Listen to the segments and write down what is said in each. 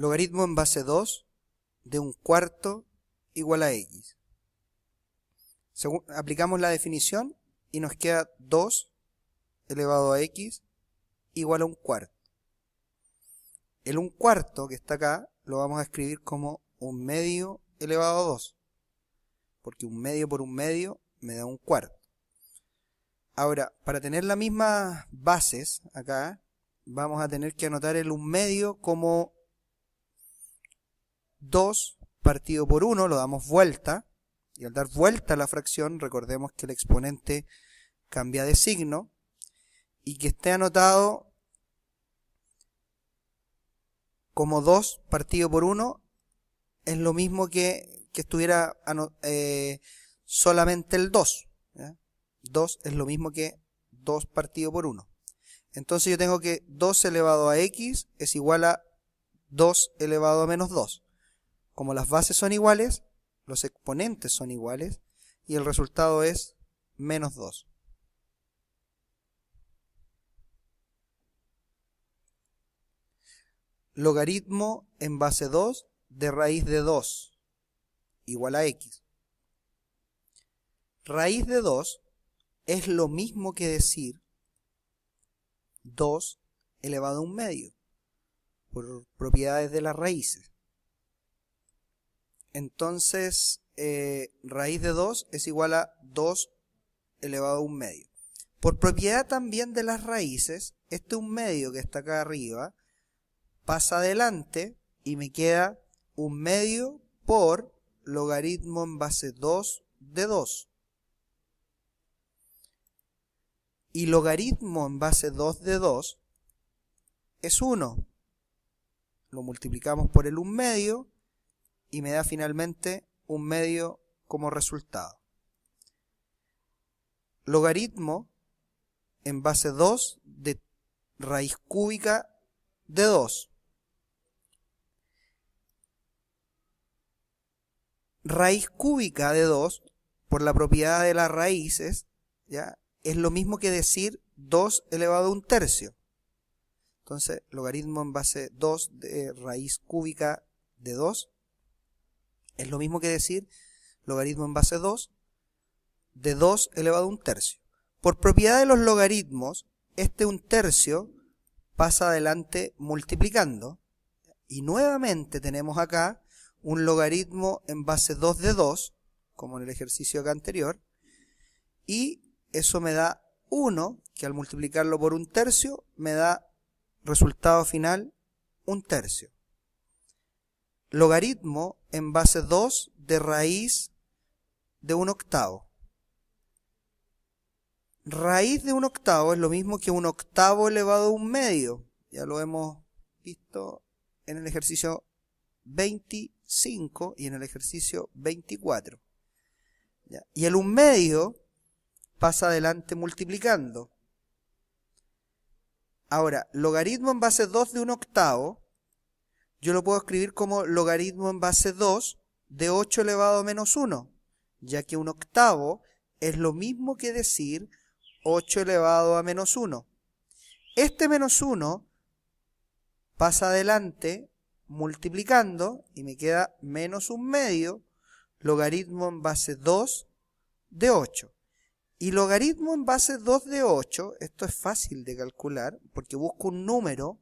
logaritmo en base 2 de 1/4 igual a x. Aplicamos la definición y nos queda 2 elevado a x igual a 1/4. El 1/4 que está acá lo vamos a escribir como 1/2 elevado a 2, porque 1/2 por 1/2 me da 1/4. Ahora, para tener las mismas bases acá, vamos a tener que anotar el 1/2 como 2 partido por 1, lo damos vuelta, y al dar vuelta a la fracción, recordemos que el exponente cambia de signo, y que esté anotado como 2 partido por 1 es lo mismo que estuviera solamente el 2. ¿Ya? 2 es lo mismo que 2 partido por 1. Entonces yo tengo que 2 elevado a x es igual a 2 elevado a menos 2. Como las bases son iguales, los exponentes son iguales, y el resultado es menos 2. Logaritmo en base 2 de raíz de 2 igual a x. Raíz de 2 es lo mismo que decir 2 elevado a 1/2 por propiedades de las raíces. Entonces, raíz de 2 es igual a 2 elevado a 1/2. Por propiedad también de las raíces, este 1/2 que está acá arriba pasa adelante y me queda 1/2 por logaritmo en base 2 de 2. Y logaritmo en base 2 de 2 es 1. Lo multiplicamos por el 1/2 y me da finalmente 1/2 como resultado. Logaritmo en base 2 de raíz cúbica de 2. Raíz cúbica de 2, por la propiedad de las raíces, ¿ya? Es lo mismo que decir 2 elevado a 1/3. Entonces, logaritmo en base 2 de raíz cúbica de 2 es lo mismo que decir logaritmo en base 2 de 2 elevado a 1/3. Por propiedad de los logaritmos, este 1/3 pasa adelante multiplicando, y nuevamente tenemos acá un logaritmo en base 2 de 2, como en el ejercicio acá anterior, y eso me da 1, que al multiplicarlo por 1/3 me da resultado final 1/3. Logaritmo en base 2 de raíz de 1/8. Raíz de 1/8 es lo mismo que 1/8 elevado a 1/2. Ya lo hemos visto en el ejercicio 25 y en el ejercicio 24. ¿Ya? Y el 1/2 pasa adelante multiplicando. Ahora, logaritmo en base 2 de 1/8, yo lo puedo escribir como logaritmo en base 2 de 8 elevado a menos 1, ya que 1/8 es lo mismo que decir 8 elevado a menos 1. Este menos 1 pasa adelante multiplicando y me queda menos 1/2 logaritmo en base 2 de 8. Y logaritmo en base 2 de 8, esto es fácil de calcular porque busco un número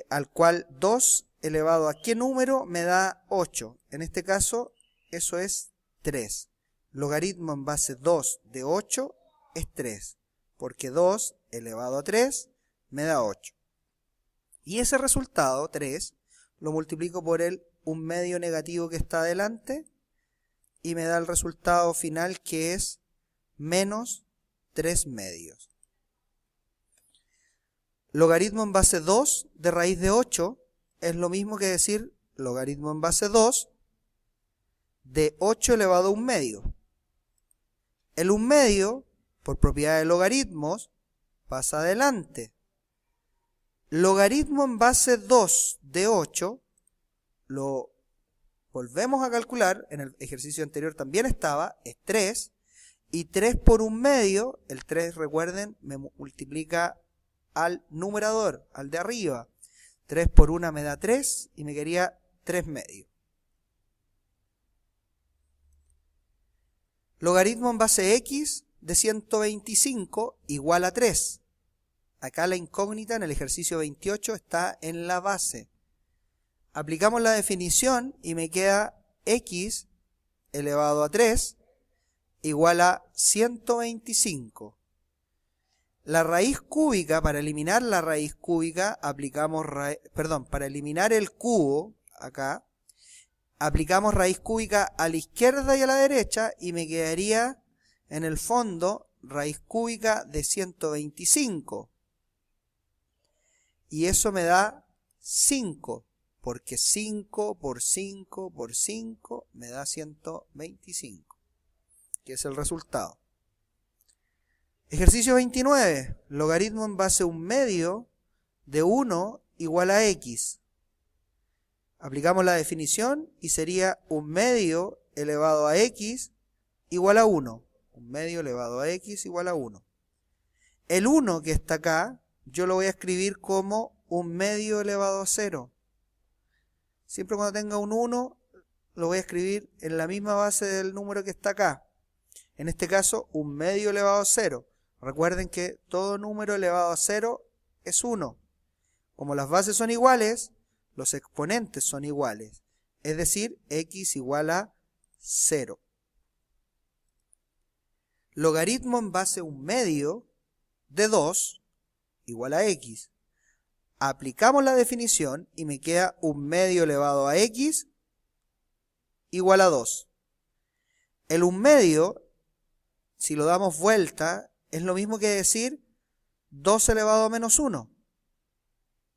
al cual 2 elevado a qué número me da 8. En este caso, eso es 3. Logaritmo en base 2 de 8 es 3, porque 2 elevado a 3 me da 8. Y ese resultado, 3, lo multiplico por el 1/2 negativo que está adelante y me da el resultado final, que es menos 3/2. Logaritmo en base 2 de raíz de 8 es lo mismo que decir logaritmo en base 2 de 8 elevado a 1/2. El 1/2, por propiedad de logaritmos, pasa adelante. Logaritmo en base 2 de 8, lo volvemos a calcular, en el ejercicio anterior también estaba, es 3, y 3 por 1/2, el 3, recuerden, me multiplica al numerador, al de arriba. 3 por 1 me da 3 y me quedaría 3 medios. Logaritmo en base x de 125 igual a 3. Acá la incógnita en el ejercicio 28 está en la base. Aplicamos la definición y me queda x elevado a 3 igual a 125. La raíz cúbica, para eliminar la raíz cúbica, para eliminar el cubo, acá, aplicamos raíz cúbica a la izquierda y a la derecha y me quedaría, en el fondo, raíz cúbica de 125. Y eso me da 5, porque 5 por 5 por 5 me da 125, que es el resultado. Ejercicio 29. Logaritmo en base a un medio de 1 igual a x. Aplicamos la definición y sería un medio elevado a x igual a 1. Un medio elevado a x igual a 1. El 1 que está acá, yo lo voy a escribir como un medio elevado a 0. Siempre cuando tenga un 1, lo voy a escribir en la misma base del número que está acá. En este caso, un medio elevado a 0. Recuerden que todo número elevado a 0 es 1. Como las bases son iguales, los exponentes son iguales. Es decir, x igual a 0. Logaritmo en base a un medio de 2 igual a x. Aplicamos la definición y me queda un medio elevado a x igual a 2. El un medio, si lo damos vuelta, es lo mismo que decir 2 elevado a menos 1.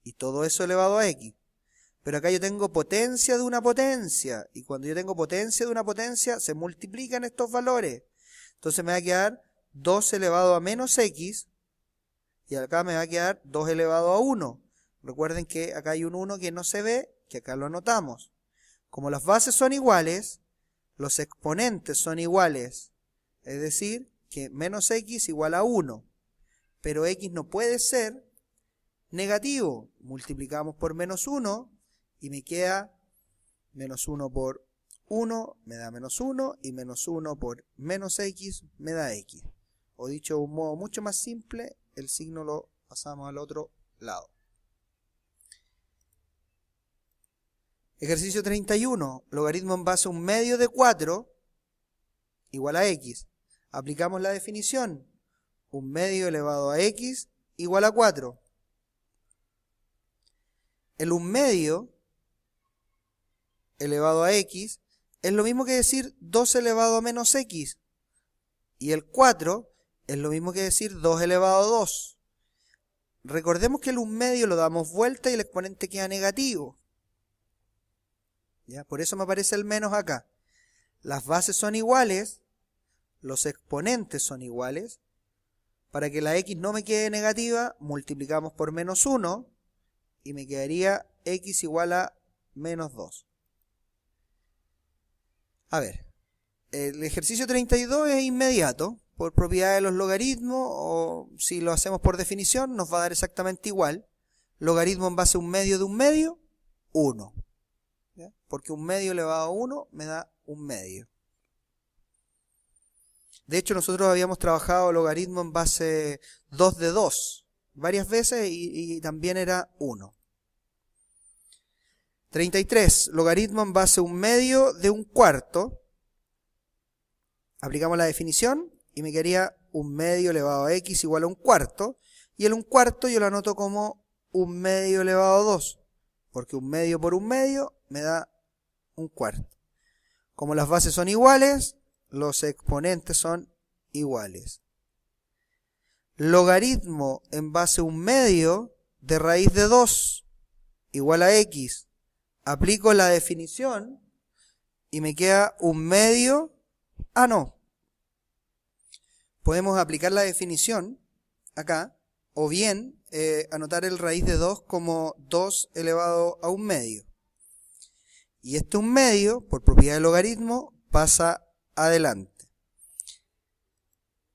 Y todo eso elevado a x. Pero acá yo tengo potencia de una potencia. Y cuando yo tengo potencia de una potencia, se multiplican estos valores. Entonces me va a quedar 2 elevado a menos x. Y acá me va a quedar 2 elevado a 1. Recuerden que acá hay un 1 que no se ve, que acá lo anotamos. Como las bases son iguales, los exponentes son iguales. Es decir, que menos x igual a 1. Pero x no puede ser negativo. Multiplicamos por menos 1 y me queda menos 1 por 1 me da menos 1 y menos 1 por menos x me da x. O dicho de un modo mucho más simple, el signo lo pasamos al otro lado. Ejercicio 31. Logaritmo en base a un medio de 4 igual a x. Aplicamos la definición. Un medio elevado a x igual a 4. El un medio elevado a x es lo mismo que decir 2 elevado a menos x. Y el 4 es lo mismo que decir 2 elevado a 2. Recordemos que el un medio lo damos vuelta y el exponente queda negativo. ¿Ya? Por eso me aparece el menos acá. Las bases son iguales. Los exponentes son iguales. Para que la x no me quede negativa, multiplicamos por menos 1 y me quedaría x igual a menos 2. A ver, el ejercicio 32 es inmediato, por propiedad de los logaritmos, o si lo hacemos por definición, nos va a dar exactamente igual. Logaritmo en base a un medio de un medio, 1. ¿Ya? Porque un medio elevado a 1 me da un medio. De hecho, nosotros habíamos trabajado logaritmo en base 2 de 2 varias veces y también era 1. 33. Logaritmo en base a un medio de un cuarto. Aplicamos la definición y me quedaría un medio elevado a x igual a un cuarto. Y el un cuarto yo lo anoto como un medio elevado a 2. Porque un medio por un medio me da un cuarto. Como las bases son iguales, los exponentes son iguales. Logaritmo en base a un medio de raíz de 2 igual a x. Aplico la definición y me queda un medio. No. Podemos aplicar la definición acá, o bien anotar el raíz de 2 como 2 elevado a un medio. Y este un medio, por propiedad del logaritmo, pasa adelante.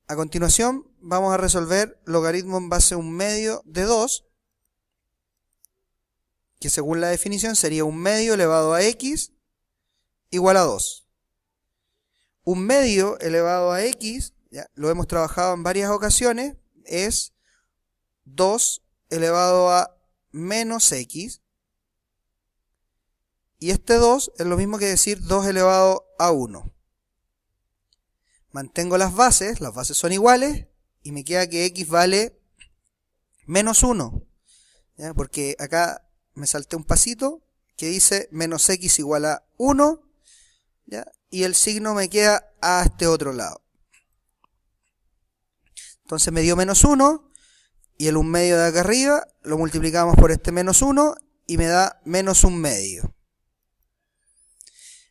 A continuación, vamos a resolver logaritmo en base a un medio de 2. que según la definición sería 1/2 elevado a x igual a 2. 1/2 elevado a x, ya, lo hemos trabajado en varias ocasiones, es 2 elevado a menos x. Y este 2 es lo mismo que decir 2 elevado a 1. Mantengo las bases son iguales, y me queda que x vale menos 1. ¿Ya? Porque acá me salté un pasito que dice menos x igual a 1, ¿ya? Y el signo me queda a este otro lado. Entonces me dio menos 1, y el 1/2 de acá arriba lo multiplicamos por este menos 1 y me da menos 1/2.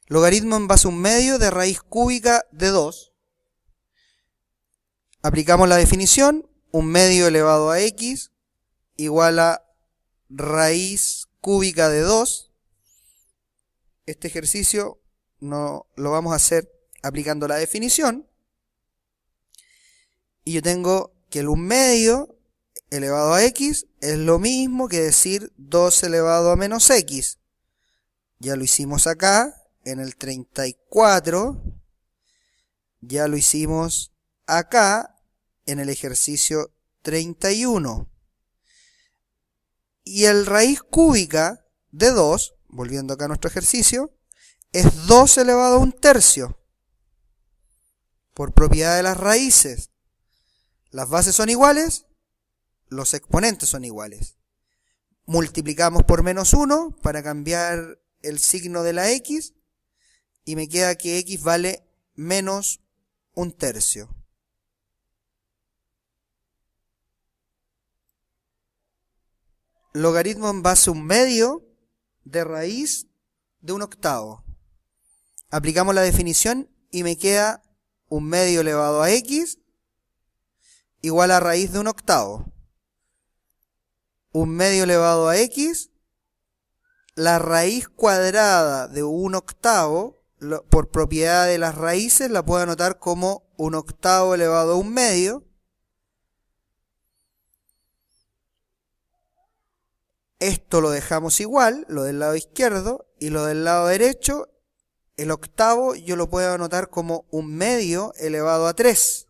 Logaritmo en base a 1/2 de raíz cúbica de 2. Aplicamos la definición, 1/2 elevado a x igual a raíz cúbica de 2. Este ejercicio no lo vamos a hacer aplicando la definición. Y yo tengo que el 1/2 elevado a x es lo mismo que decir 2 elevado a menos x. Ya lo hicimos acá, en el 34. Ya lo hicimos acá, en el ejercicio 31. Y el raíz cúbica de 2, volviendo acá a nuestro ejercicio, es 2 elevado a 1/3. Por propiedad de las raíces. Las bases son iguales, los exponentes son iguales. Multiplicamos por menos 1 para cambiar el signo de la x, y me queda que x vale menos 1/3. Logaritmo en base a 1/2 de raíz de 1/8. Aplicamos la definición y me queda 1/2 elevado a x igual a raíz de 1/8. 1/2 elevado a x, la raíz cuadrada de 1/8, por propiedad de las raíces, la puedo anotar como 1/8 elevado a 1/2. Esto lo dejamos igual, lo del lado izquierdo, y lo del lado derecho, el octavo, yo lo puedo anotar como 1/2 elevado a 3.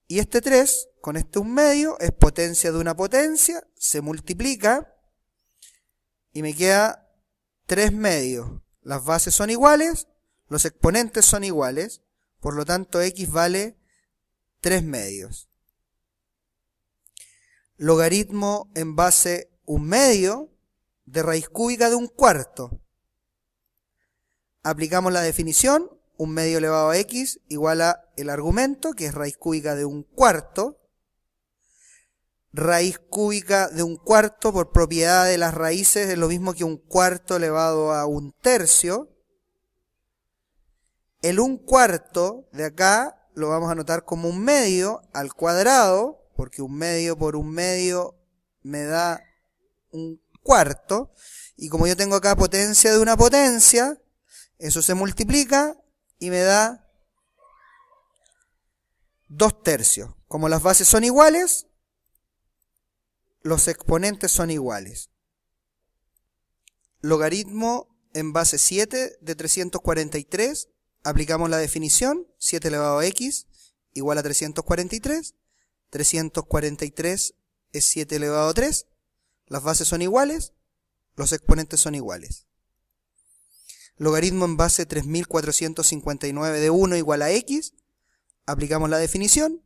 Y este 3, con este 1/2, es potencia de una potencia, se multiplica, y me queda 3/2. Las bases son iguales, los exponentes son iguales, por lo tanto x vale 3/2. Logaritmo en base 1/2 de raíz cúbica de 1/4. Aplicamos la definición, 1/2 elevado a x igual a el argumento, que es raíz cúbica de 1/4. Raíz cúbica de 1/4 por propiedad de las raíces es lo mismo que 1/4 elevado a 1/3. El 1/4 de acá lo vamos a anotar como 1/2 al cuadrado, porque 1/2 por 1/2 me da 1/4. Y como yo tengo acá potencia de una potencia, eso se multiplica y me da 2/3. Como las bases son iguales, los exponentes son iguales. Logaritmo en base 7 de 343. Aplicamos la definición, 7 elevado a x igual a 343. 343 es 7 elevado a 3. Las bases son iguales, los exponentes son iguales. Logaritmo en base 3459 de 1 igual a x. Aplicamos la definición.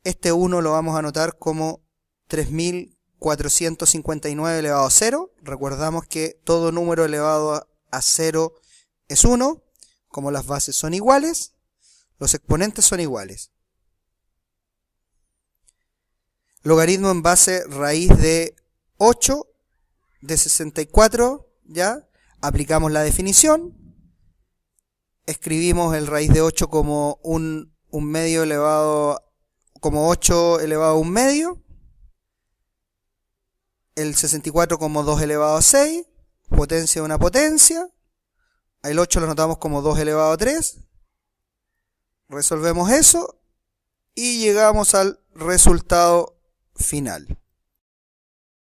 Este 1 lo vamos a anotar como 3459 elevado a 0. Recordamos que todo número elevado a 0 es 1. Como las bases son iguales, los exponentes son iguales. Logaritmo en base raíz de 8 de 64, ¿ya? Aplicamos la definición. Escribimos el raíz de 8 como 1/2 elevado, como 8 elevado a 1/2. El 64 como 2 elevado a 6, potencia de una potencia. El 8 lo anotamos como 2 elevado a 3. Resolvemos eso y llegamos al resultado final.